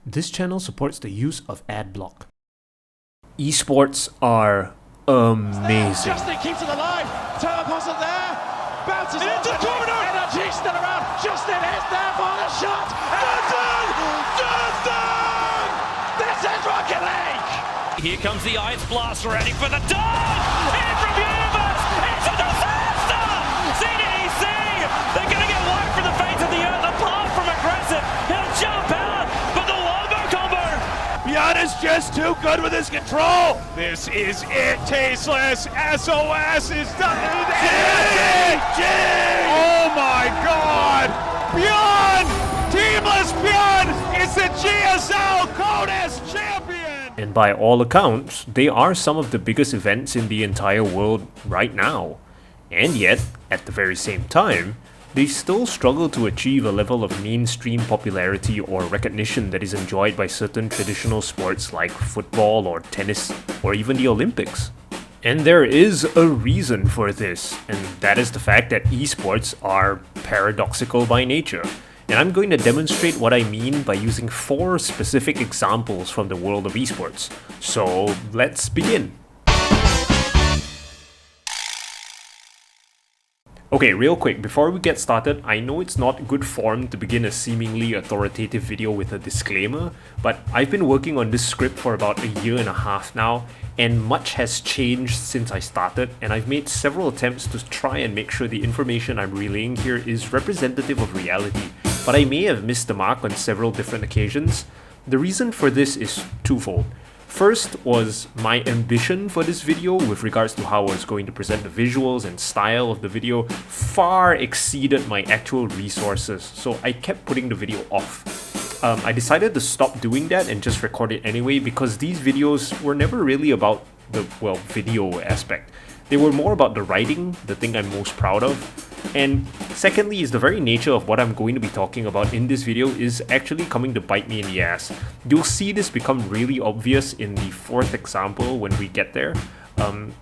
This channel supports the use of ADBLOCK. Esports are amazing. Justin keeps it alive. Turbo wasn't there. Bounces into the corner. Energy still around. Justin is there for the shot. Justin! Justin! This is Rocket League. Here comes the Ice Blast ready for the dunk. In from Universe. It's a disaster. CDEC. They're going to get wiped from the face of the earth. Apart from aggressive, he'll jump out. But the wombo combo. Bjorn is just too good with his control. This is it. Tasteless. SOS is done. Oh my God. Bjorn. Teamless Bjorn is the GSL CODIS champion. And by all accounts, they are some of the biggest events in the entire world right now. And yet, at the very same time, they still struggle to achieve a level of mainstream popularity or recognition that is enjoyed by certain traditional sports like football or tennis or even the Olympics. And there is a reason for this, and that is the fact that esports are paradoxical by nature. And I'm going to demonstrate what I mean by using 4 specific examples from the world of esports. So let's begin. Okay, real quick, before we get started, I know it's not good form to begin a seemingly authoritative video with a disclaimer, but I've been working on this script for about a year and a half now, and much has changed since I started, and I've made several attempts to try and make sure the information I'm relaying here is representative of reality, but I may have missed the mark on several different occasions. The reason for this is twofold. First was my ambition for this video with regards to how I was going to present the visuals and style of the video far exceeded my actual resources, so I kept putting the video off. I decided to stop doing that and just record it anyway because these videos were never really about the, video aspect. They were more about the writing, the thing I'm most proud of. And secondly is the very nature of what I'm going to be talking about in this video is actually coming to bite me in the ass. You'll see this become really obvious in the 4th example when we get there.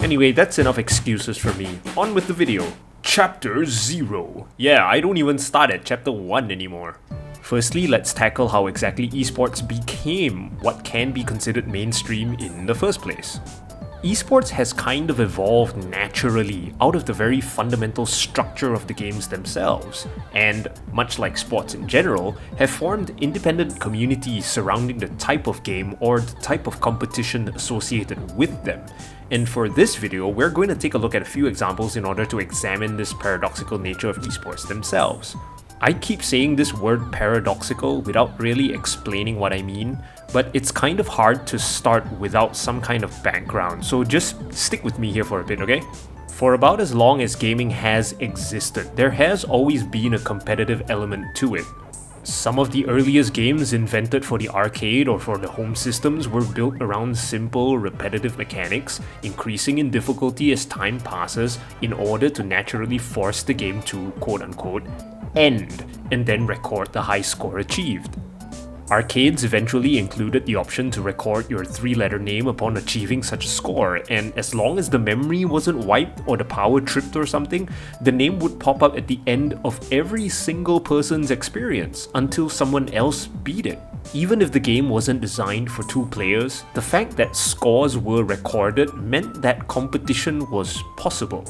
Anyway, that's enough excuses for me. On with the video. Chapter 0. Yeah, I don't even start at Chapter 1 anymore. Firstly, let's tackle how exactly esports became what can be considered mainstream in the first place. Esports has kind of evolved naturally out of the very fundamental structure of the games themselves, and, much like sports in general, have formed independent communities surrounding the type of game or the type of competition associated with them. And for this video, we're going to take a look at a few examples in order to examine this paradoxical nature of esports themselves. I keep saying this word paradoxical without really explaining what I mean, but it's kind of hard to start without some kind of background, so just stick with me here for a bit, okay? For about as long as gaming has existed, there has always been a competitive element to it. Some of the earliest games invented for the arcade or for the home systems were built around simple, repetitive mechanics, increasing in difficulty as time passes in order to naturally force the game to, quote-unquote, end, and then record the high score achieved. Arcades eventually included the option to record your 3-letter name upon achieving such a score, and as long as the memory wasn't wiped or the power tripped or something, the name would pop up at the end of every single person's experience until someone else beat it. Even if the game wasn't designed for 2 players, the fact that scores were recorded meant that competition was possible.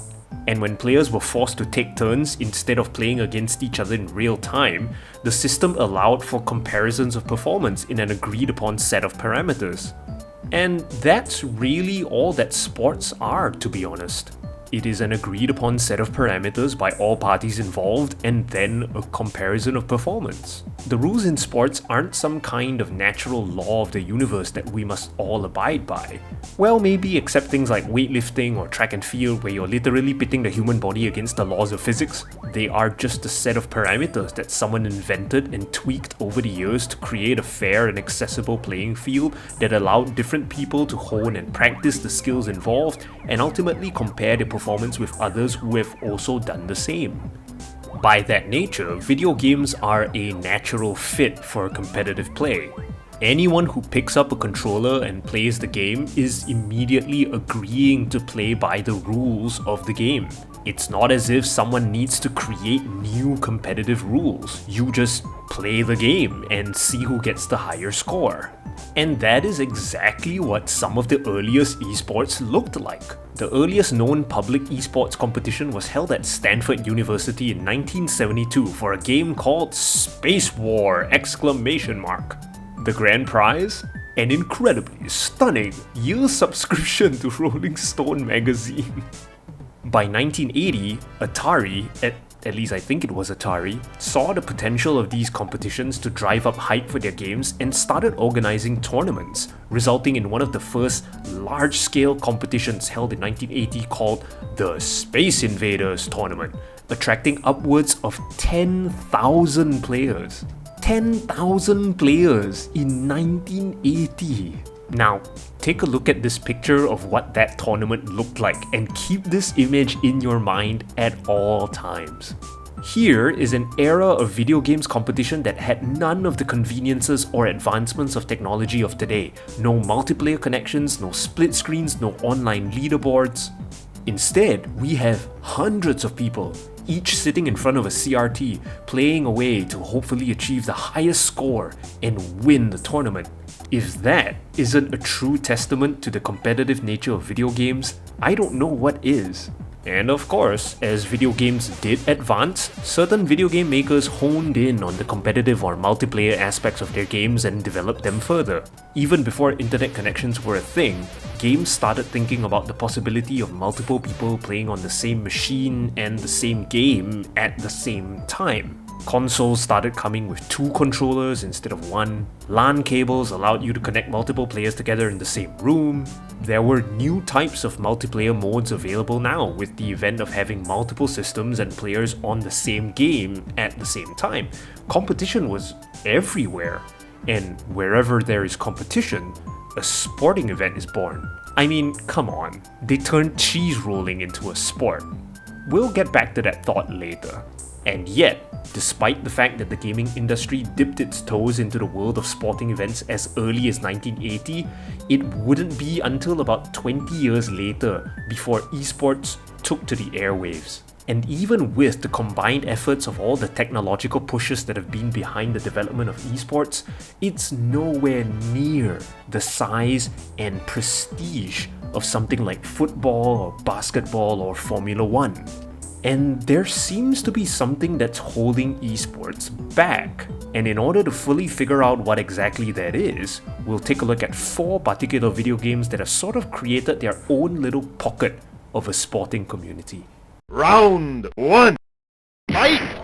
And when players were forced to take turns instead of playing against each other in real time, the system allowed for comparisons of performance in an agreed upon set of parameters. And that's really all that sports are, to be honest. It is an agreed upon set of parameters by all parties involved and then a comparison of performance. The rules in sports aren't some kind of natural law of the universe that we must all abide by. Well, maybe except things like weightlifting or track and field where you're literally pitting the human body against the laws of physics. They are just a set of parameters that someone invented and tweaked over the years to create a fair and accessible playing field that allowed different people to hone and practice the skills involved and ultimately compare their performance with others who have also done the same. By that nature, video games are a natural fit for competitive play. Anyone who picks up a controller and plays the game is immediately agreeing to play by the rules of the game. It's not as if someone needs to create new competitive rules. You just play the game and see who gets the higher score. And that is exactly what some of the earliest esports looked like. The earliest known public esports competition was held at Stanford University in 1972 for a game called Space War! The grand prize? An incredibly stunning year subscription to Rolling Stone magazine. By 1980, Atari, at least I think it was Atari, saw the potential of these competitions to drive up hype for their games and started organizing tournaments, resulting in one of the first large-scale competitions held in 1980 called the Space Invaders Tournament, attracting upwards of 10,000 players. 10,000 players in 1980. Now, take a look at this picture of what that tournament looked like and keep this image in your mind at all times. Here is an era of video games competition that had none of the conveniences or advancements of technology of today. No multiplayer connections, no split screens, no online leaderboards. Instead, we have hundreds of people, each sitting in front of a CRT, playing away to hopefully achieve the highest score and win the tournament. If that isn't a true testament to the competitive nature of video games, I don't know what is. And of course, as video games did advance, certain video game makers honed in on the competitive or multiplayer aspects of their games and developed them further. Even before internet connections were a thing, games started thinking about the possibility of multiple people playing on the same machine and the same game at the same time. Consoles started coming with 2 controllers instead of 1. LAN cables allowed you to connect multiple players together in the same room. There were new types of multiplayer modes available now, with the event of having multiple systems and players on the same game at the same time. Competition was everywhere, and wherever there is competition, a sporting event is born. I mean, come on, they turned cheese rolling into a sport. We'll get back to that thought later. And yet, despite the fact that the gaming industry dipped its toes into the world of sporting events as early as 1980, it wouldn't be until about 20 years later before esports took to the airwaves. And even with the combined efforts of all the technological pushes that have been behind the development of esports, it's nowhere near the size and prestige of something like football or basketball or Formula 1. And there seems to be something that's holding esports back. And in order to fully figure out what exactly that is, we'll take a look at 4 particular video games that have sort of created their own little pocket of a sporting community. Round 1. Fight!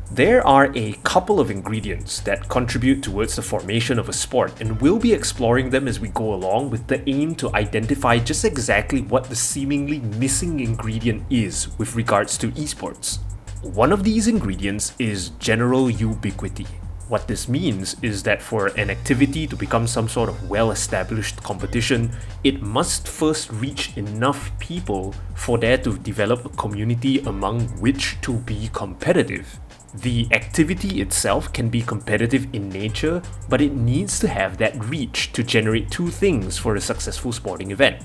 There are a couple of ingredients that contribute towards the formation of a sport, and we'll be exploring them as we go along with the aim to identify just exactly what the seemingly missing ingredient is with regards to esports. One of these ingredients is general ubiquity. What this means is that for an activity to become some sort of well-established competition, it must first reach enough people for there to develop a community among which to be competitive. The activity itself can be competitive in nature, but it needs to have that reach to generate 2 things for a successful sporting event: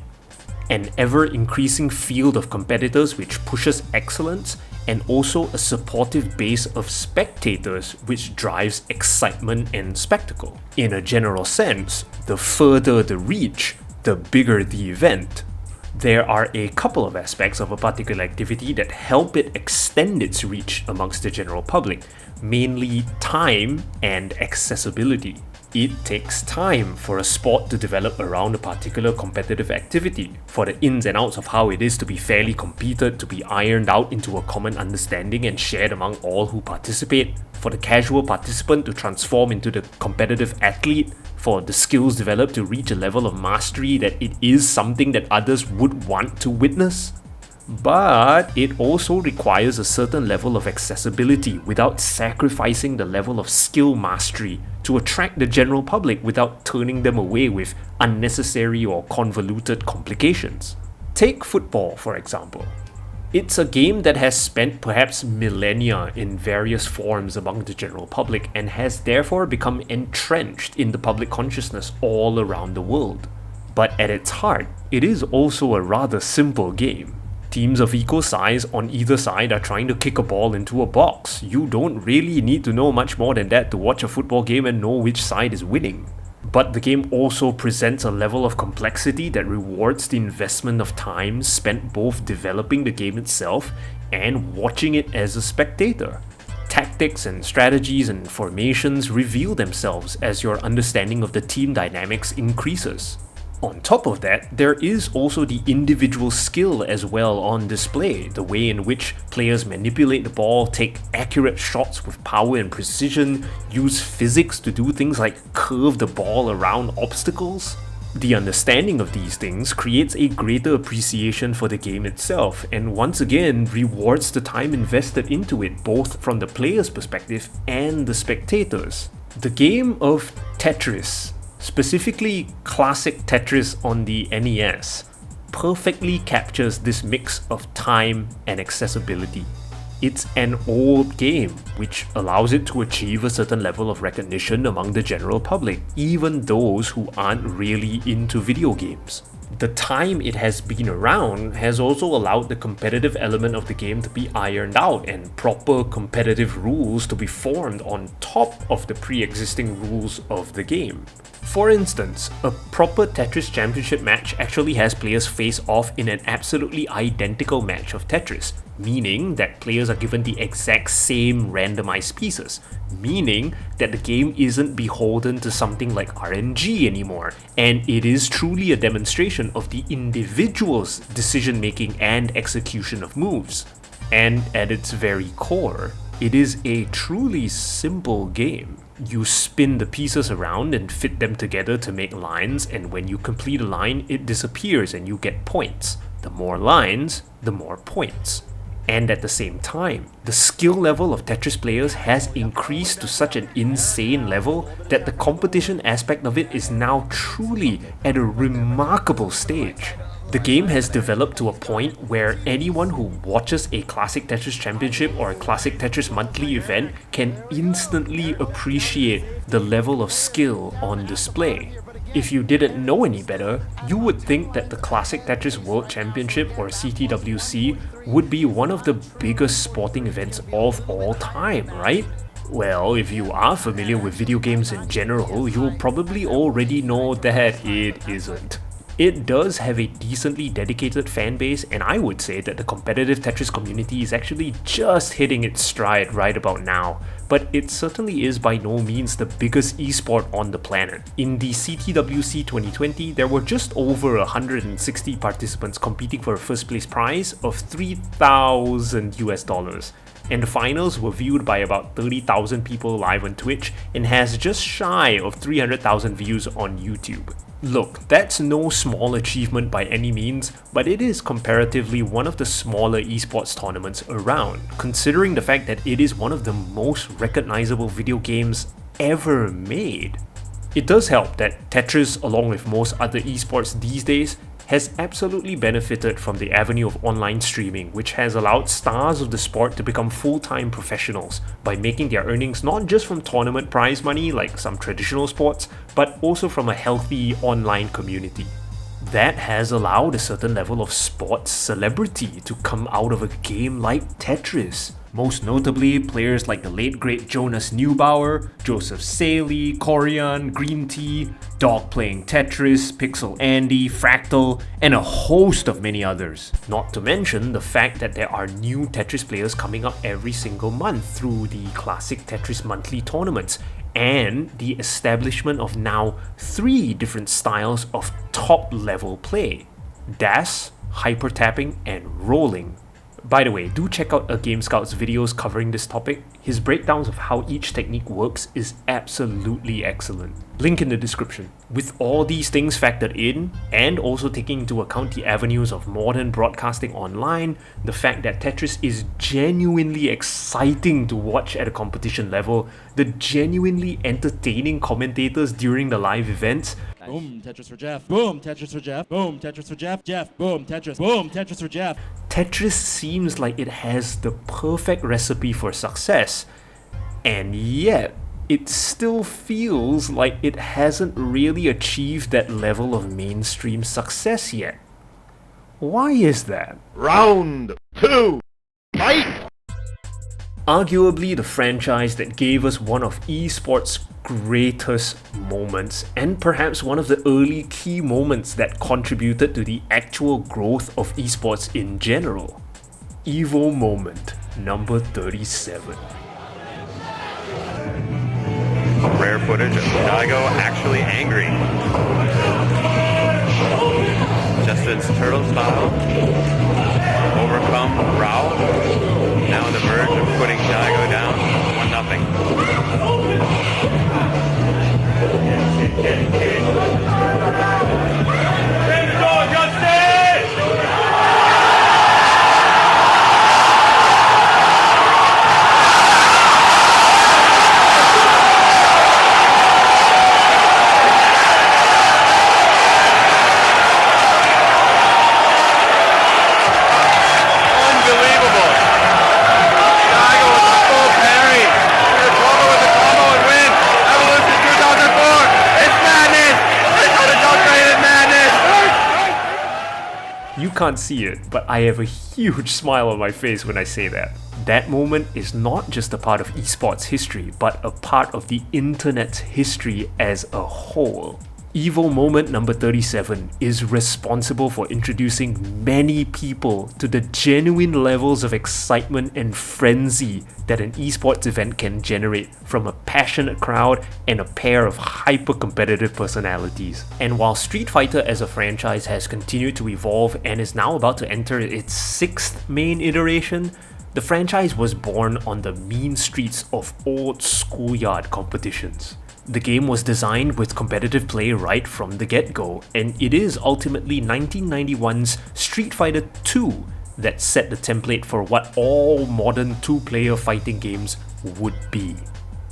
an ever-increasing field of competitors which pushes excellence, and also a supportive base of spectators which drives excitement and spectacle. In a general sense, the further the reach, the bigger the event. There are a couple of aspects of a particular activity that help it extend its reach amongst the general public, mainly time and accessibility. It takes time for a sport to develop around a particular competitive activity, for the ins and outs of how it is to be fairly competed to be ironed out into a common understanding and shared among all who participate, for the casual participant to transform into the competitive athlete, for the skills developed to reach a level of mastery that it is something that others would want to witness. But it also requires a certain level of accessibility without sacrificing the level of skill mastery to attract the general public without turning them away with unnecessary or convoluted complications. Take football, for example. It's a game that has spent perhaps millennia in various forms among the general public and has therefore become entrenched in the public consciousness all around the world. But at its heart, it is also a rather simple game. Teams of equal size on either side are trying to kick a ball into a box. You don't really need to know much more than that to watch a football game and know which side is winning. But the game also presents a level of complexity that rewards the investment of time spent both developing the game itself and watching it as a spectator. Tactics and strategies and formations reveal themselves as your understanding of the team dynamics increases. On top of that, there is also the individual skill as well on display, the way in which players manipulate the ball, take accurate shots with power and precision, use physics to do things like curve the ball around obstacles. The understanding of these things creates a greater appreciation for the game itself, and once again rewards the time invested into it both from the player's perspective and the spectators. The game of Tetris, specifically classic Tetris on the NES, perfectly captures this mix of time and accessibility. It's an old game, which allows it to achieve a certain level of recognition among the general public, even those who aren't really into video games. The time it has been around has also allowed the competitive element of the game to be ironed out and proper competitive rules to be formed on top of the pre-existing rules of the game. For instance, a proper Tetris Championship match actually has players face off in an absolutely identical match of Tetris, meaning that players are given the exact same randomized pieces, meaning that the game isn't beholden to something like RNG anymore, and it is truly a demonstration of the individual's decision making and execution of moves. And at its very core, it is a truly simple game. You spin the pieces around and fit them together to make lines, and when you complete a line, it disappears and you get points. The more lines, the more points. And at the same time, the skill level of Tetris players has increased to such an insane level that the competition aspect of it is now truly at a remarkable stage. The game has developed to a point where anyone who watches a Classic Tetris Championship or a Classic Tetris monthly event can instantly appreciate the level of skill on display. If you didn't know any better, you would think that the Classic Tetris World Championship or CTWC would be one of the biggest sporting events of all time, right? Well, if you are familiar with video games in general, you'll probably already know that it isn't. It does have a decently dedicated fan base, and I would say that the competitive Tetris community is actually just hitting its stride right about now, but it certainly is by no means the biggest esport on the planet. In the CTWC 2020, there were just over 160 participants competing for a first place prize of $3,000, and the finals were viewed by about 30,000 people live on Twitch and has just shy of 300,000 views on YouTube. Look, that's no small achievement by any means, but it is comparatively one of the smaller esports tournaments around, considering the fact that it is one of the most recognizable video games ever made. It does help that Tetris, along with most other esports these days, has absolutely benefited from the avenue of online streaming, which has allowed stars of the sport to become full-time professionals by making their earnings not just from tournament prize money like some traditional sports, but also from a healthy online community. That has allowed a certain level of sports celebrity to come out of a game like Tetris. Most notably, players like the late great Jonas Neubauer, Joseph Saley, Corian, Green Tea, Dog Playing Tetris, Pixel Andy, Fractal, and a host of many others. Not to mention the fact that there are new Tetris players coming up every single month through the Classic Tetris monthly tournaments, and the establishment of now 3 different styles of top-level play: DAS, Hyper Tapping, and Rolling. By the way, do check out GameScout's videos covering this topic. His breakdowns of how each technique works is absolutely excellent. Link in the description. With all these things factored in, and also taking into account the avenues of modern broadcasting online, the fact that Tetris is genuinely exciting to watch at a competition level, the genuinely entertaining commentators during the live events, Boom, Tetris for Jeff. Boom, Tetris for Jeff. Boom, Tetris for Jeff. Jeff, boom, Tetris. Boom, Tetris for Jeff. Tetris seems like it has the perfect recipe for success, and yet it still feels like it hasn't really achieved that level of mainstream success yet. Why is that? Round 2. Fight! Arguably the franchise that gave us one of esports' greatest moments, and perhaps one of the early key moments that contributed to the actual growth of esports in general. Evo moment number 37. Rare footage of Daigo actually angry. Justin's turtle style. Overcome Rao. Now on the verge of putting Daigo down 1-0. You can't see it, but I have a huge smile on my face when I say that. That moment is not just a part of esports history, but a part of the internet's history as a whole. Evo moment number 37 is responsible for introducing many people to the genuine levels of excitement and frenzy that an esports event can generate from a passionate crowd and a pair of hyper-competitive personalities. And while Street Fighter as a franchise has continued to evolve and is now about to enter its 6th main iteration, the franchise was born on the mean streets of old schoolyard competitions. The game was designed with competitive play right from the get-go, and it is ultimately 1991's Street Fighter II that set the template for what all modern two-player fighting games would be.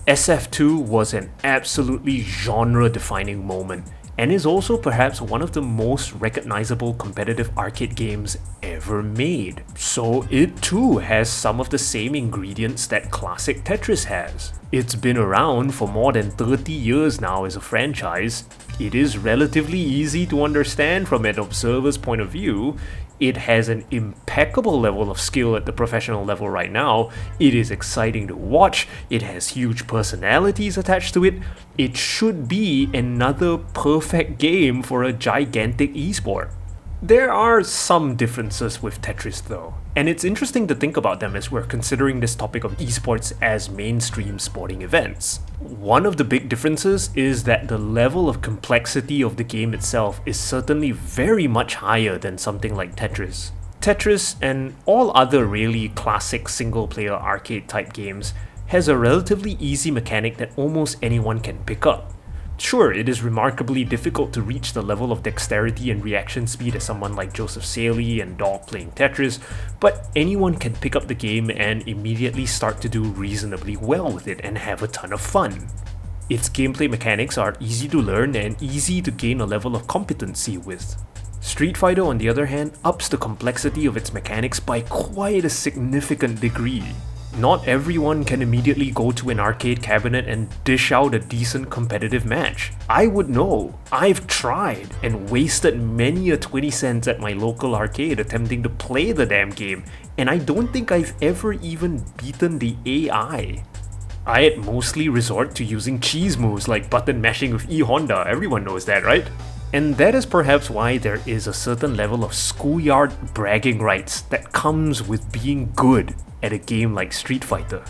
SF2 was an absolutely genre-defining moment, and is also perhaps one of the most recognizable competitive arcade games ever made. So it too has some of the same ingredients that classic Tetris has. It's been around for more than 30 years now as a franchise. It is relatively easy to understand from an observer's point of view. It has an impeccable level of skill at the professional level right now. It is exciting to watch. It has huge personalities attached to it. It should be another perfect game for a gigantic esport. There are some differences with Tetris though, and it's interesting to think about them as we're considering this topic of esports as mainstream sporting events. One of the big differences is that the level of complexity of the game itself is certainly very much higher than something like Tetris. Tetris, and all other really classic single-player arcade type games, has a relatively easy mechanic that almost anyone can pick up. Sure, it is remarkably difficult to reach the level of dexterity and reaction speed as someone like Joseph Saley and Dog playing Tetris, but anyone can pick up the game and immediately start to do reasonably well with it and have a ton of fun. Its gameplay mechanics are easy to learn and easy to gain a level of competency with. Street Fighter, on the other hand, ups the complexity of its mechanics by quite a significant degree. Not everyone can immediately go to an arcade cabinet and dish out a decent competitive match. I would know. I've tried and wasted many a 20 cents at my local arcade attempting to play the damn game, and I don't think I've ever even beaten the AI. I'd mostly resort to using cheese moves like button mashing with E-Honda, everyone knows that, right? And that is perhaps why there is a certain level of schoolyard bragging rights that comes with being good at a game like Street Fighter.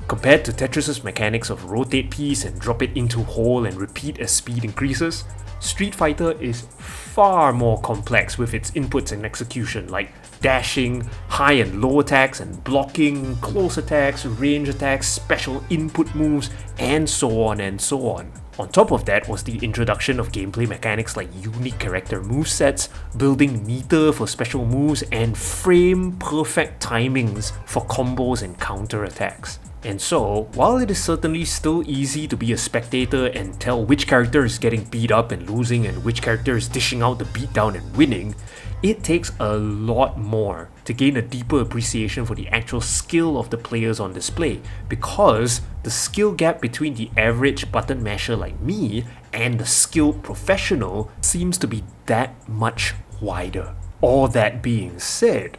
Compared to Tetris' mechanics of rotate piece and drop it into hole and repeat as speed increases, Street Fighter is far more complex with its inputs and execution, like dashing, high and low attacks and blocking, close attacks, range attacks, special input moves, and so on and so on. On top of that was the introduction of gameplay mechanics like unique character movesets, building meter for special moves, and frame-perfect timings for combos and counter attacks. And so, while it is certainly still easy to be a spectator and tell which character is getting beat up and losing and which character is dishing out the beatdown and winning, it takes a lot more to gain a deeper appreciation for the actual skill of the players on display, because the skill gap between the average button masher like me and the skilled professional seems to be that much wider. All that being said,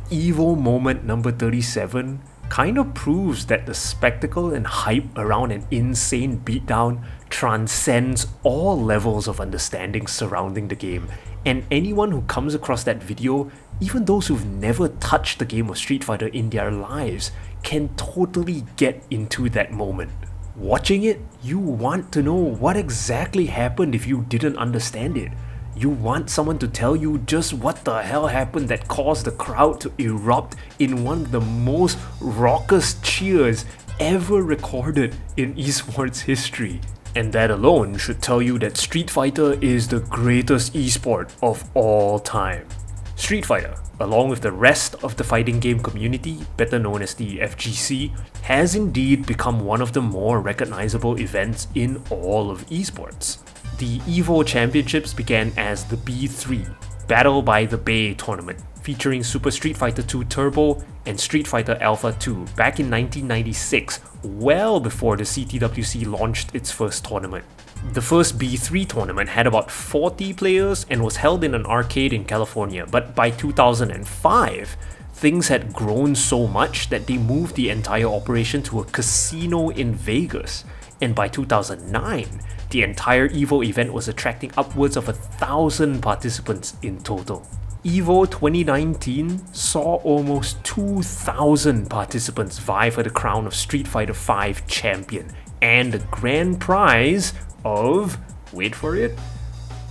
Evo moment number 37 kind of proves that the spectacle and hype around an insane beatdown transcends all levels of understanding surrounding the game, and anyone who comes across that video, even those who've never touched the game of Street Fighter in their lives, can totally get into that moment. Watching it, you want to know what exactly happened if you didn't understand it. You want someone to tell you just what the hell happened that caused the crowd to erupt in one of the most raucous cheers ever recorded in esports history. And that alone should tell you that Street Fighter is the greatest esport of all time. Street Fighter, along with the rest of the fighting game community, better known as the FGC, has indeed become one of the more recognizable events in all of esports. The EVO Championships began as the B3, Battle by the Bay tournament, featuring Super Street Fighter 2 Turbo and Street Fighter Alpha 2 back in 1996, well before the CTWC launched its first tournament. The first B3 tournament had about 40 players and was held in an arcade in California, but by 2005, things had grown so much that they moved the entire operation to a casino in Vegas, and by 2009, the entire EVO event was attracting upwards of 1,000 participants in total. EVO 2019 saw almost 2,000 participants vie for the crown of Street Fighter V champion, and the grand prize of, wait for it,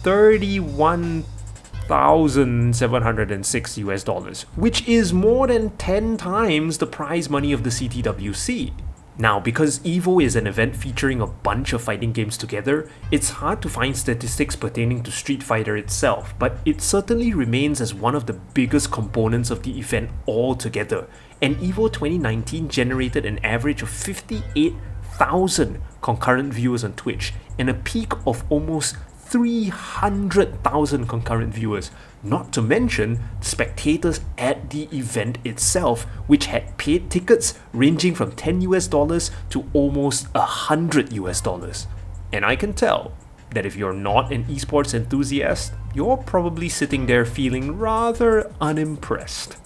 $31,706 which is more than 10 times the prize money of the CTWC. Now, because EVO is an event featuring a bunch of fighting games together, it's hard to find statistics pertaining to Street Fighter itself, but it certainly remains as one of the biggest components of the event altogether, and EVO 2019 generated an average of 58,000 concurrent viewers on Twitch, and a peak of almost 300,000 concurrent viewers, not to mention spectators at the event itself, which had paid tickets ranging from $10 to almost $100. And I can tell that if you're not an esports enthusiast, you're probably sitting there feeling rather unimpressed.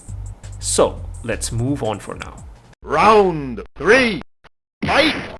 So let's move on for now. Round 3, fight!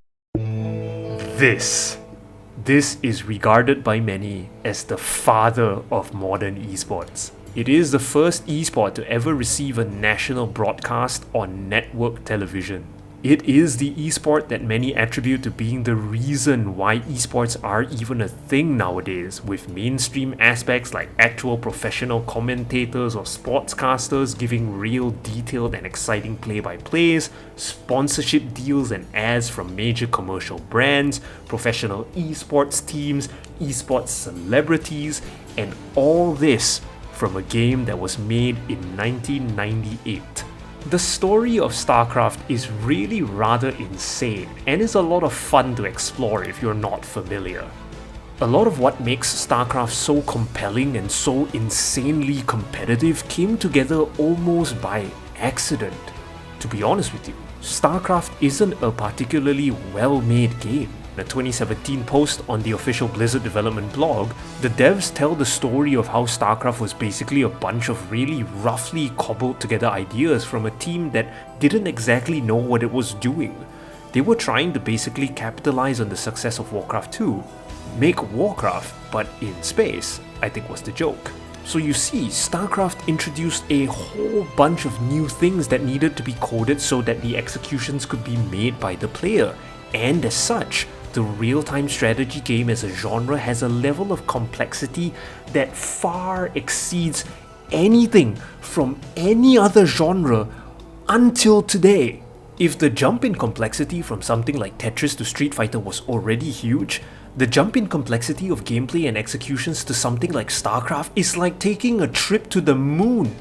This is regarded by many as the father of modern esports. It is the first esport to ever receive a national broadcast on network television. It is the esport that many attribute to being the reason why esports are even a thing nowadays, with mainstream aspects like actual professional commentators or sportscasters giving real detailed and exciting play-by-plays, sponsorship deals and ads from major commercial brands, professional esports teams, esports celebrities, and all this from a game that was made in 1998. The story of StarCraft is really rather insane and is a lot of fun to explore if you're not familiar. A lot of what makes StarCraft so compelling and so insanely competitive came together almost by accident. To be honest with you, StarCraft isn't a particularly well-made game. In a 2017 post on the official Blizzard development blog, the devs tell the story of how StarCraft was basically a bunch of really roughly cobbled together ideas from a team that didn't exactly know what it was doing. They were trying to basically capitalize on the success of Warcraft 2. Make Warcraft, but in space, I think was the joke. So you see, StarCraft introduced a whole bunch of new things that needed to be coded so that the executions could be made by the player, and as such, the real-time strategy game as a genre has a level of complexity that far exceeds anything from any other genre until today. If the jump in complexity from something like Tetris to Street Fighter was already huge, the jump in complexity of gameplay and executions to something like StarCraft is like taking a trip to the moon.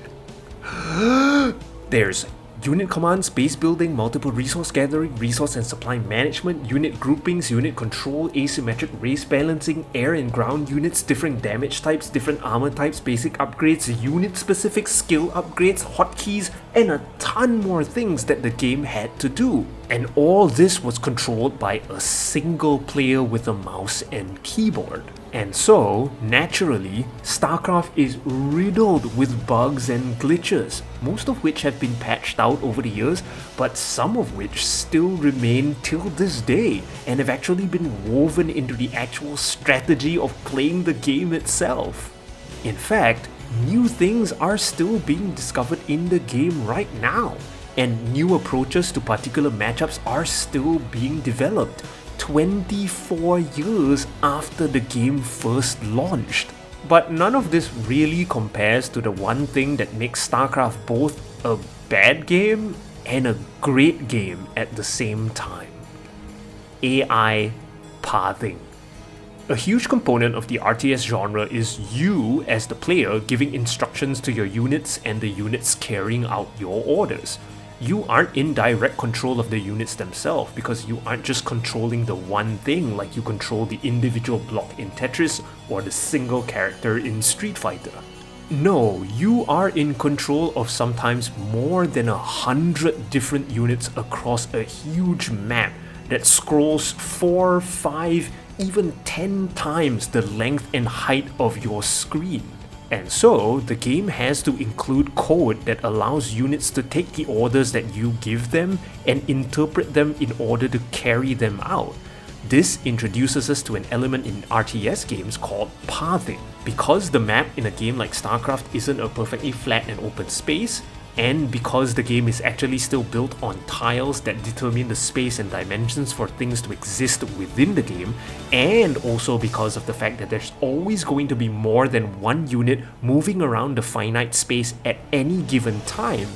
There's unit commands, base building, multiple resource gathering, resource and supply management, unit groupings, unit control, asymmetric race balancing, air and ground units, different damage types, different armor types, basic upgrades, unit specific skill upgrades, hotkeys, and a ton more things that the game had to do. And all this was controlled by a single player with a mouse and keyboard. And so, naturally, StarCraft is riddled with bugs and glitches, most of which have been patched out over the years, but some of which still remain till this day and have actually been woven into the actual strategy of playing the game itself. In fact, new things are still being discovered in the game right now, and new approaches to particular matchups are still being developed 24 years after the game first launched. But none of this really compares to the one thing that makes StarCraft both a bad game and a great game at the same time: AI pathing. A huge component of the RTS genre is you, as the player, giving instructions to your units and the units carrying out your orders. You aren't in direct control of the units themselves because you aren't just controlling the one thing like you control the individual block in Tetris or the single character in Street Fighter. No, you are in control of sometimes more than 100 different units across a huge map that scrolls 4, 5, even 10 times the length and height of your screen. And so, the game has to include code that allows units to take the orders that you give them and interpret them in order to carry them out. This introduces us to an element in RTS games called pathing. Because the map in a game like StarCraft isn't a perfectly flat and open space, and because the game is actually still built on tiles that determine the space and dimensions for things to exist within the game, and also because of the fact that there's always going to be more than one unit moving around the finite space at any given time,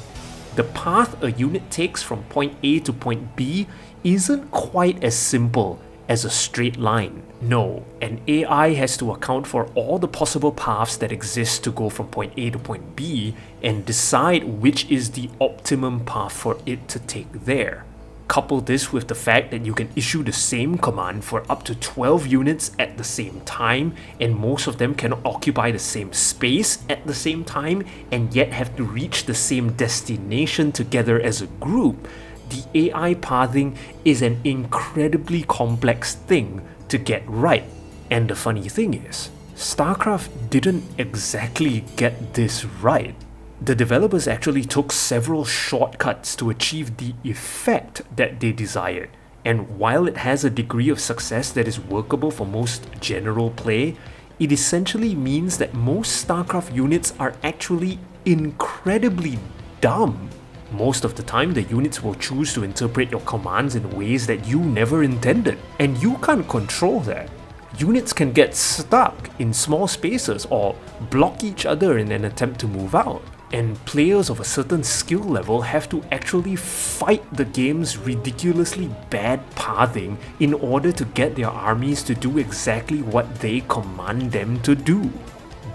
the path a unit takes from point A to point B isn't quite as simple as a straight line. No, an AI has to account for all the possible paths that exist to go from point A to point B and decide which is the optimum path for it to take there. Couple this with the fact that you can issue the same command for up to 12 units at the same time, and most of them cannot occupy the same space at the same time and yet have to reach the same destination together as a group. The AI pathing is an incredibly complex thing to get right. And the funny thing is, StarCraft didn't exactly get this right. The developers actually took several shortcuts to achieve the effect that they desired. And while it has a degree of success that is workable for most general play, it essentially means that most StarCraft units are actually incredibly dumb. Most of the time, the units will choose to interpret your commands in ways that you never intended, and you can't control that. Units can get stuck in small spaces or block each other in an attempt to move out, and players of a certain skill level have to actually fight the game's ridiculously bad pathing in order to get their armies to do exactly what they command them to do.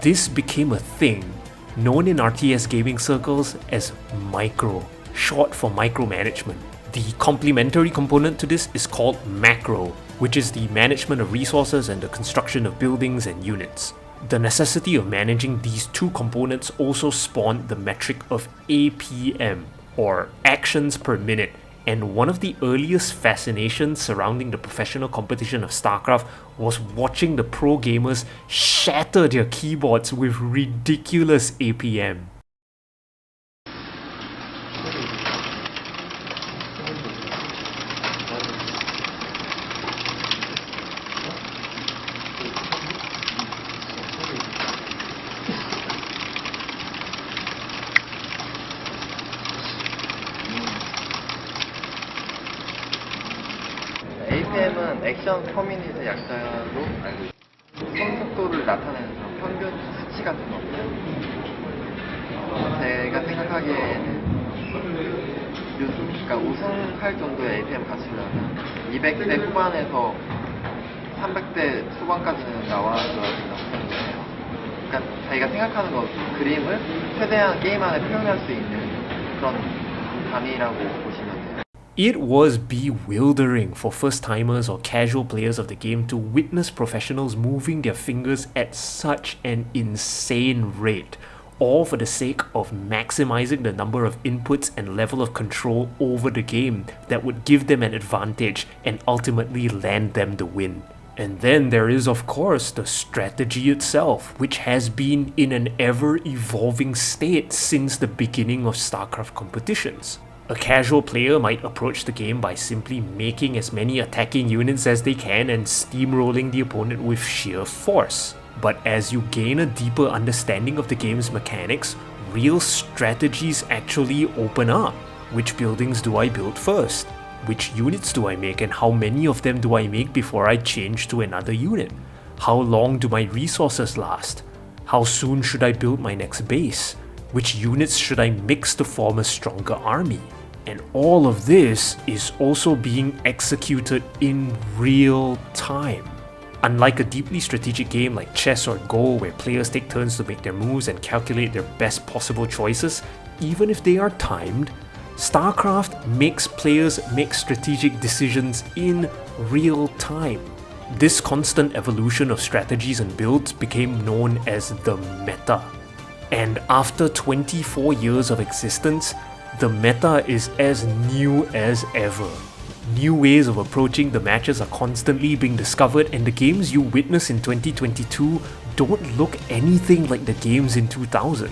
This became a thing known in RTS gaming circles as micro, short for micromanagement. The complementary component to this is called macro, which is the management of resources and the construction of buildings and units. The necessity of managing these two components also spawned the metric of APM, or actions per minute, and one of the earliest fascinations surrounding the professional competition of StarCraft was watching the pro gamers shatter their keyboards with ridiculous APM. APM은 액션 퍼미니트 약자로 알고 있습니다. 손 속도를 나타내는 그런 평균 수치 같은 겁니다. 제가 생각하기에는 그러니까 우승할 정도의 APM 가치라면 200대 후반에서 300대 초반까지는 나와줘야 된다고 생각해요. 그러니까 자기가 생각하는 것, 그림을 최대한 게임 안에 표현할 수 있는 그런 감이라고 보시면 돼요. It was bewildering for first-timers or casual players of the game to witness professionals moving their fingers at such an insane rate, all for the sake of maximizing the number of inputs and level of control over the game that would give them an advantage and ultimately land them the win. And then there is, of course, the strategy itself, which has been in an ever-evolving state since the beginning of StarCraft competitions. A casual player might approach the game by simply making as many attacking units as they can and steamrolling the opponent with sheer force. But as you gain a deeper understanding of the game's mechanics, real strategies actually open up. Which buildings do I build first? Which units do I make and how many of them do I make before I change to another unit? How long do my resources last? How soon should I build my next base? Which units should I mix to form a stronger army? And all of this is also being executed in real time. Unlike a deeply strategic game like chess or Go, where players take turns to make their moves and calculate their best possible choices, even if they are timed, StarCraft makes players make strategic decisions in real time. This constant evolution of strategies and builds became known as the meta. And after 24 years of existence, the meta is as new as ever. New ways of approaching the matches are constantly being discovered, and the games you witness in 2022 don't look anything like the games in 2000.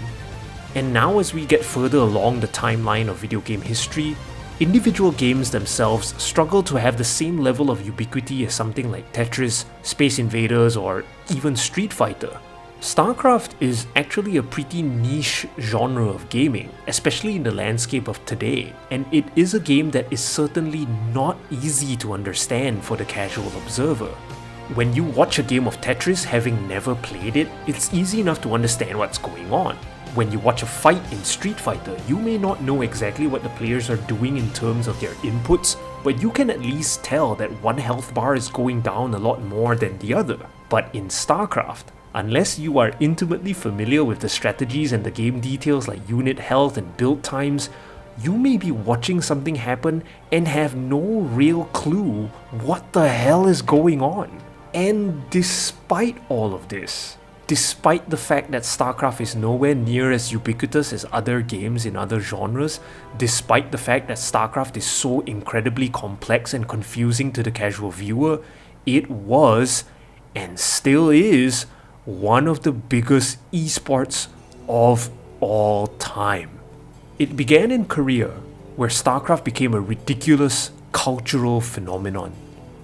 And now as we get further along the timeline of video game history, individual games themselves struggle to have the same level of ubiquity as something like Tetris, Space Invaders, or even Street Fighter. StarCraft is actually a pretty niche genre of gaming, especially in the landscape of today, and it is a game that is certainly not easy to understand for the casual observer. When you watch a game of Tetris having never played it, it's easy enough to understand what's going on. When you watch a fight in Street Fighter, you may not know exactly what the players are doing in terms of their inputs, but you can at least tell that one health bar is going down a lot more than the other. But in StarCraft, unless you are intimately familiar with the strategies and the game details like unit health and build times, you may be watching something happen and have no real clue what the hell is going on. And despite all of this, despite the fact that StarCraft is nowhere near as ubiquitous as other games in other genres, despite the fact that StarCraft is so incredibly complex and confusing to the casual viewer, it was, and still is, one of the biggest esports of all time. It began in Korea, where StarCraft became a ridiculous cultural phenomenon.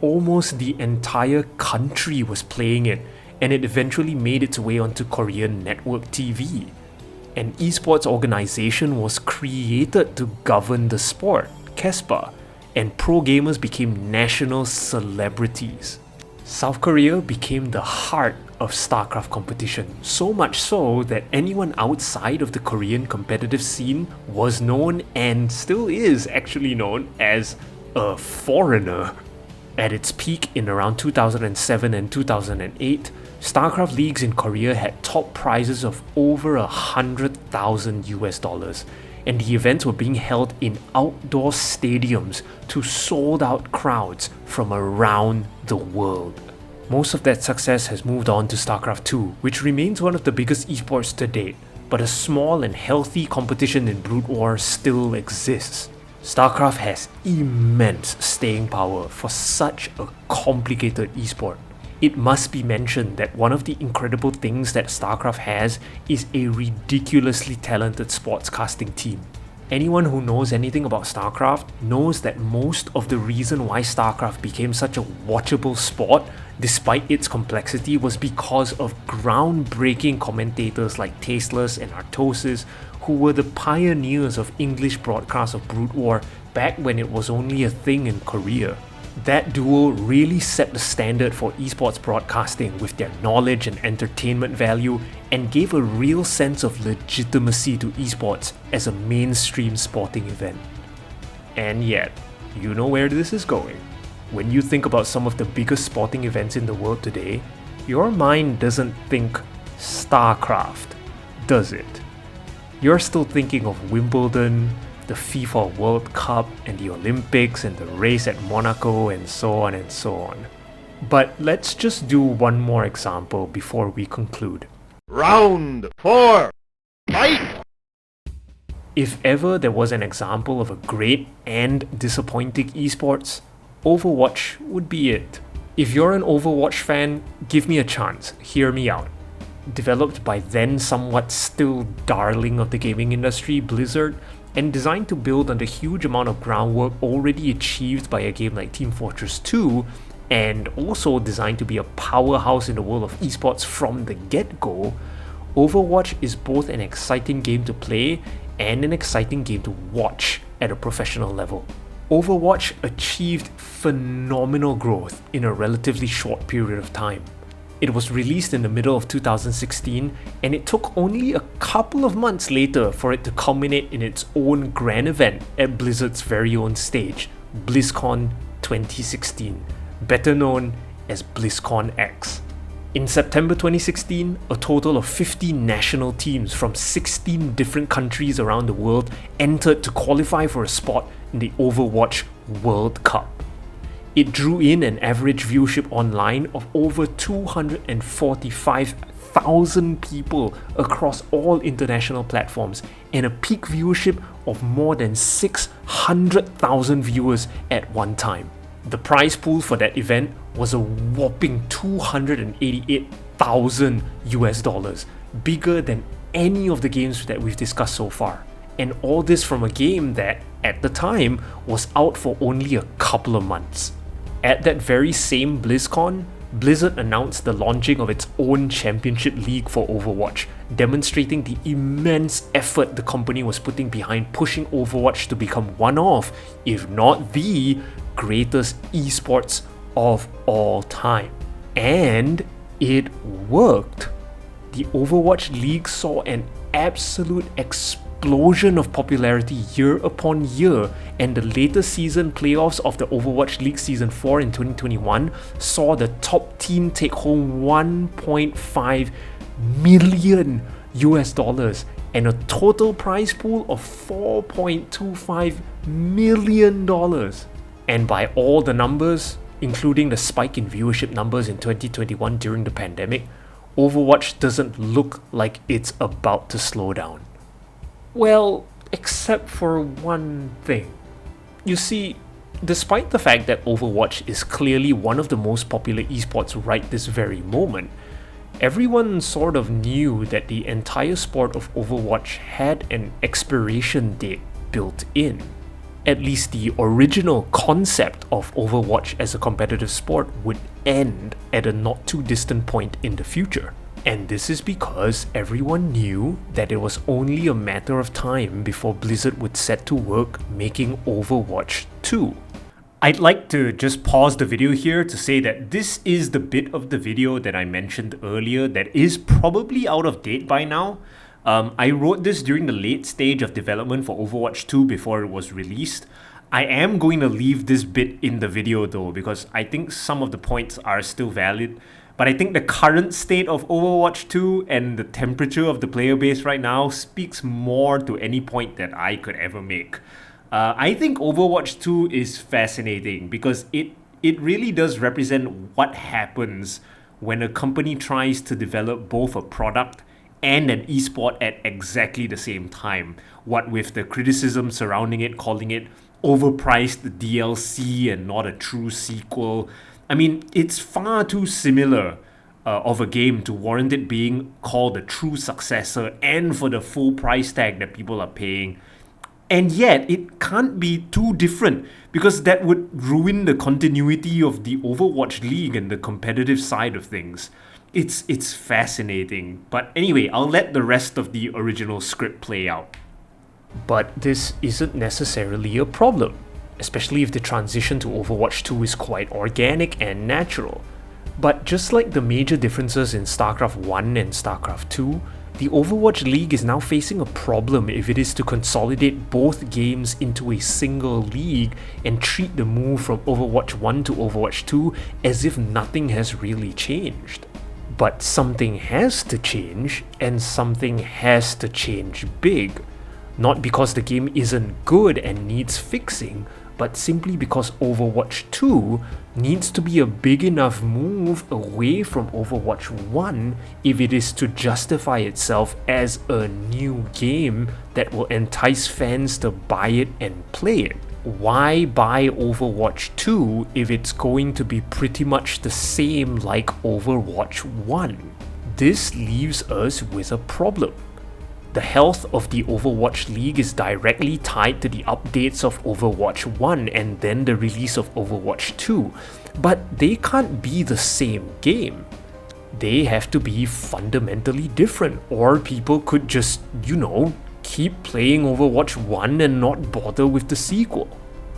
Almost the entire country was playing it, and it eventually made its way onto Korean network TV. An esports organization was created to govern the sport, KESPA, and pro gamers became national celebrities. South Korea became the heart of StarCraft competition, so much so that anyone outside of the Korean competitive scene was known, and still is actually known, as a foreigner. At its peak in around 2007 and 2008, StarCraft leagues in Korea had top prizes of over $100,000, and the events were being held in outdoor stadiums to sold-out crowds from around the world. Most of that success has moved on to StarCraft 2, which remains one of the biggest esports to date, but a small and healthy competition in Brood War still exists. StarCraft has immense staying power for such a complicated esport. It must be mentioned that one of the incredible things that StarCraft has is a ridiculously talented sportscasting team. Anyone who knows anything about StarCraft knows that most of the reason why StarCraft became such a watchable sport, despite its complexity, was because of groundbreaking commentators like Tasteless and Artosis, who were the pioneers of English broadcasts of Brood War back when it was only a thing in Korea. That duo really set the standard for esports broadcasting with their knowledge and entertainment value, and gave a real sense of legitimacy to esports as a mainstream sporting event. And yet, you know where this is going. When you think about some of the biggest sporting events in the world today, your mind doesn't think StarCraft, does it? You're still thinking of Wimbledon, the FIFA World Cup and the Olympics and the race at Monaco and so on and so on. But let's just do one more example before we conclude. Round 4. Fight! If ever there was an example of a great and disappointing esports, Overwatch would be it. If you're an Overwatch fan, give me a chance, hear me out. Developed by then somewhat still darling of the gaming industry, Blizzard, and designed to build on the huge amount of groundwork already achieved by a game like Team Fortress 2, and also designed to be a powerhouse in the world of esports from the get-go, Overwatch is both an exciting game to play and an exciting game to watch at a professional level. Overwatch achieved phenomenal growth in a relatively short period of time. It was released in the middle of 2016, and it took only a couple of months later for it to culminate in its own grand event at Blizzard's very own stage, BlizzCon 2016, better known as BlizzCon X. In September 2016, a total of 50 national teams from 16 different countries around the world entered to qualify for a spot in the Overwatch World Cup. It drew in an average viewership online of over 245,000 people across all international platforms and a peak viewership of more than 600,000 viewers at one time. The prize pool for that event was a whopping $288,000 US, bigger than any of the games that we've discussed so far. And all this from a game that, at the time, was out for only a couple of months. At that very same BlizzCon, Blizzard announced the launching of its own championship league for Overwatch, demonstrating the immense effort the company was putting behind pushing Overwatch to become one of, if not the greatest esports of all time. And it worked. The Overwatch League saw an absolute explosion of popularity year upon year, and the latest season playoffs of the Overwatch League Season 4 in 2021 saw the top team take home $1.5 million US and a total prize pool of $4.25 million. And by all the numbers, including the spike in viewership numbers in 2021 during the pandemic, Overwatch doesn't look like it's about to slow down. Well, except for one thing. You see, despite the fact that Overwatch is clearly one of the most popular esports right this very moment, everyone sort of knew that the entire sport of Overwatch had an expiration date built in. At least the original concept of Overwatch as a competitive sport would end at a not too distant point in the future. And this is because everyone knew that it was only a matter of time before Blizzard would set to work making Overwatch 2. I'd like to just pause the video here to say that this is the bit of the video that I mentioned earlier that is probably out of date by now. I wrote this during the late stage of development for Overwatch 2 before it was released. I am going to leave this bit in the video though, because I think some of the points are still valid. But I think the current state of Overwatch 2 and the temperature of the player base right now speaks more to any point that I could ever make. I think Overwatch 2 is fascinating because it really does represent what happens when a company tries to develop both a product and an esport at exactly the same time. What with the criticism surrounding it, calling it overpriced DLC and not a true sequel. I mean, it's far too similar of a game to warrant it being called a true successor and for the full price tag that people are paying. And yet, it can't be too different because that would ruin the continuity of the Overwatch League and the competitive side of things. It's fascinating. But anyway, I'll let the rest of the original script play out. But this isn't necessarily a problem, especially if the transition to Overwatch 2 is quite organic and natural. But just like the major differences in StarCraft 1 and StarCraft 2, the Overwatch League is now facing a problem if it is to consolidate both games into a single league and treat the move from Overwatch 1 to Overwatch 2 as if nothing has really changed. But something has to change, and something has to change big. Not because the game isn't good and needs fixing, but simply because Overwatch 2 needs to be a big enough move away from Overwatch 1 if it is to justify itself as a new game that will entice fans to buy it and play it. Why buy Overwatch 2 if it's going to be pretty much the same like Overwatch 1? This leaves us with a problem. The health of the Overwatch League is directly tied to the updates of Overwatch 1 and then the release of Overwatch 2, but they can't be the same game. They have to be fundamentally different, or people could just, keep playing Overwatch 1 and not bother with the sequel.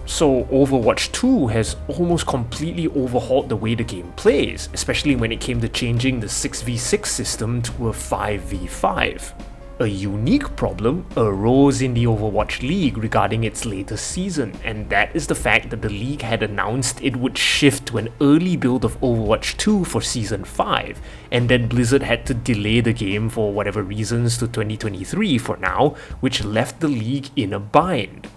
So Overwatch 2 has almost completely overhauled the way the game plays, especially when it came to changing the 6v6 system to a 5v5. A unique problem arose in the Overwatch League regarding its latest season, and that is the fact that the league had announced it would shift to an early build of Overwatch 2 for Season 5, and then Blizzard had to delay the game for whatever reasons to 2023 for now, which left the league in a bind.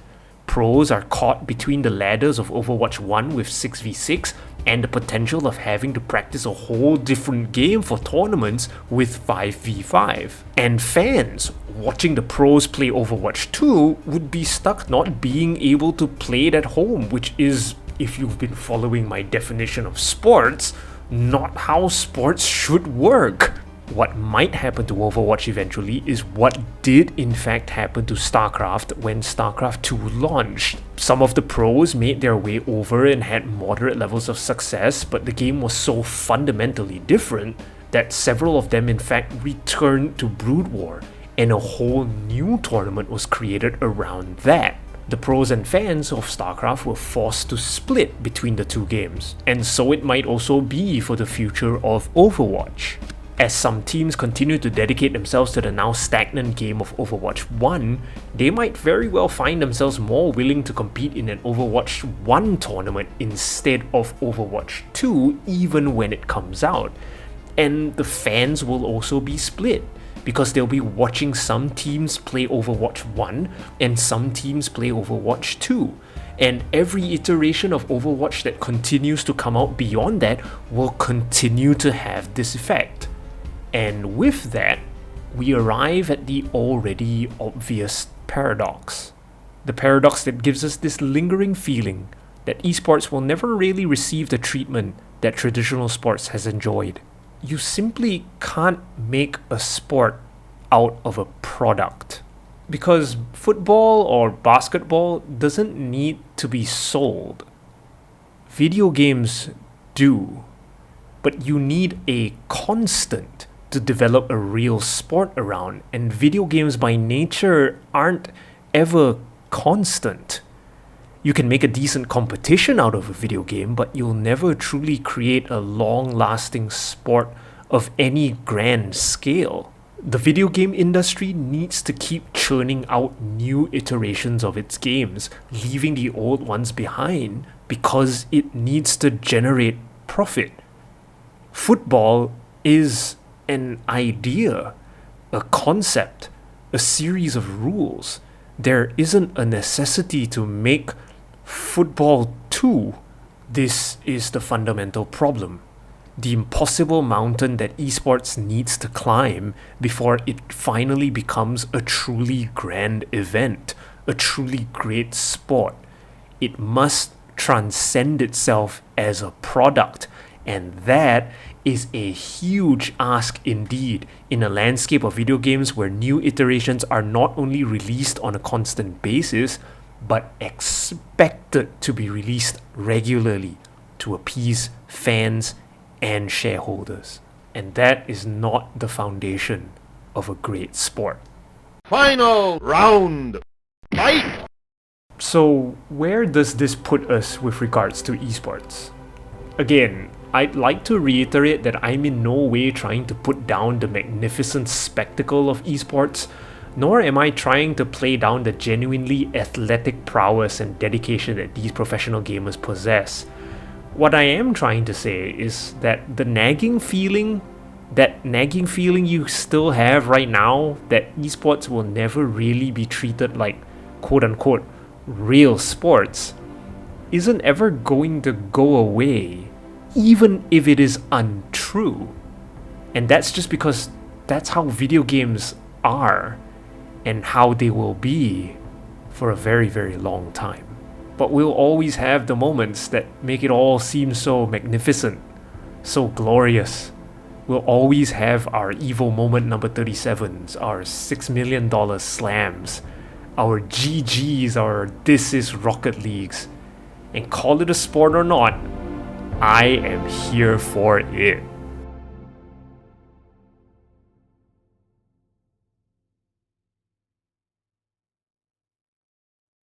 Pros are caught between the ladders of Overwatch 1 with 6v6 and the potential of having to practice a whole different game for tournaments with 5v5. And fans watching the pros play Overwatch 2 would be stuck not being able to play it at home, which is, if you've been following my definition of sports, not how sports should work. What might happen to Overwatch eventually is what did in fact happen to StarCraft when StarCraft 2 launched. Some of the pros made their way over and had moderate levels of success, but the game was so fundamentally different that several of them in fact returned to Brood War, and a whole new tournament was created around that. The pros and fans of StarCraft were forced to split between the two games, and so it might also be for the future of Overwatch. As some teams continue to dedicate themselves to the now stagnant game of Overwatch 1, they might very well find themselves more willing to compete in an Overwatch 1 tournament instead of Overwatch 2 even when it comes out. And the fans will also be split, because they'll be watching some teams play Overwatch 1 and some teams play Overwatch 2. And every iteration of Overwatch that continues to come out beyond that will continue to have this effect. And with that, we arrive at the already obvious paradox. The paradox that gives us this lingering feeling that esports will never really receive the treatment that traditional sports has enjoyed. You simply can't make a sport out of a product. Because football or basketball doesn't need to be sold. Video games do. But you need a constant to develop a real sport around, and video games by nature aren't ever constant. You can make a decent competition out of a video game, but you'll never truly create a long-lasting sport of any grand scale. The video game industry needs to keep churning out new iterations of its games, leaving the old ones behind because it needs to generate profit. Football is an idea, a concept, a series of rules. There isn't a necessity to make football 2. This is the fundamental problem. The impossible mountain that esports needs to climb before it finally becomes a truly grand event, a truly great sport. It must transcend itself as a product, and that is a huge ask indeed in a landscape of video games where new iterations are not only released on a constant basis, but expected to be released regularly to appease fans and shareholders. And that is not the foundation of a great sport. Final round. Fight! So where does this put us with regards to esports? Again, I'd like to reiterate that I'm in no way trying to put down the magnificent spectacle of esports, nor am I trying to play down the genuinely athletic prowess and dedication that these professional gamers possess. What I am trying to say is that the nagging feeling That nagging feeling you still have right now that esports will never really be treated like quote-unquote real sports isn't ever going to go away, even if it is untrue. And that's just because that's how video games are and how they will be for a very, very long time. But we'll always have the moments that make it all seem so magnificent, so glorious. We'll always have our evil moment number 37s, our $6 million slams, our GGs, our this is Rocket Leagues. And call it a sport or not, I am here for it.